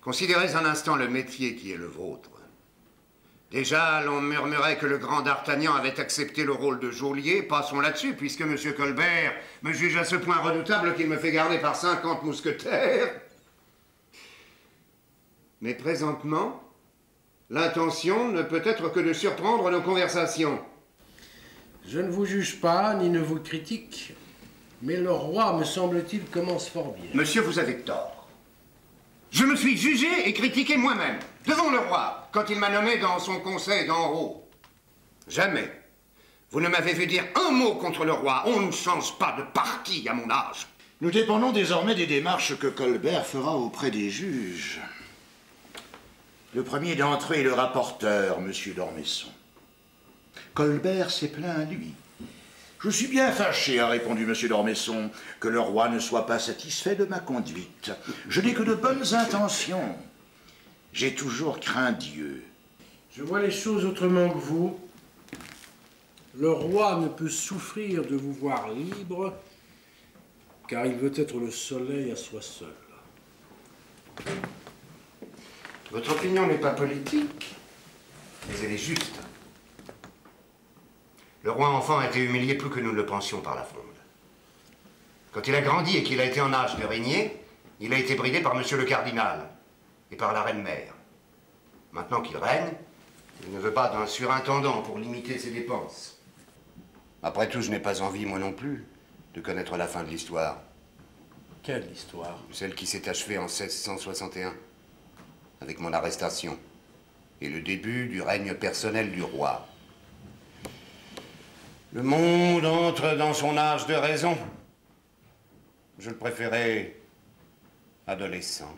Considérez un instant le métier qui est le vôtre. Déjà, l'on murmurait que le grand D'Artagnan avait accepté le rôle de geôlier. Passons là-dessus, puisque M. Colbert me juge à ce point redoutable qu'il me fait garder par 50 mousquetaires. Mais présentement, l'intention ne peut être que de surprendre nos conversations. Je ne vous juge pas, ni ne vous critique, mais le roi, me semble-t-il, commence fort bien. Monsieur, vous avez tort. Je me suis jugé et critiqué moi-même, devant le roi, quand il m'a nommé dans son conseil d'en haut. Jamais vous ne m'avez vu dire un mot contre le roi. On ne change pas de parti à mon âge. Nous dépendons désormais des démarches que Colbert fera auprès des juges. Le premier d'entre eux est le rapporteur, M. d'Ormesson. Colbert s'est plaint, lui. Je suis bien fâché, a répondu M. d'Ormesson, que le roi ne soit pas satisfait de ma conduite. Je n'ai que de bonnes intentions. J'ai toujours craint Dieu. Je vois les choses autrement que vous. Le roi ne peut souffrir de vous voir libre, car il veut être le soleil à soi seul. Votre opinion n'est pas politique, mais elle est juste. Le roi enfant a été humilié plus que nous ne le pensions par la Fronde. Quand il a grandi et qu'il a été en âge de régner, il a été bridé par monsieur le cardinal et par la reine-mère. Maintenant qu'il règne, il ne veut pas d'un surintendant pour limiter ses dépenses. Après tout, je n'ai pas envie, moi non plus, de connaître la fin de l'histoire. Quelle histoire? Celle qui s'est achevée en 1661, avec mon arrestation, et le début du règne personnel du roi. Le monde entre dans son âge de raison. Je le préférais adolescent.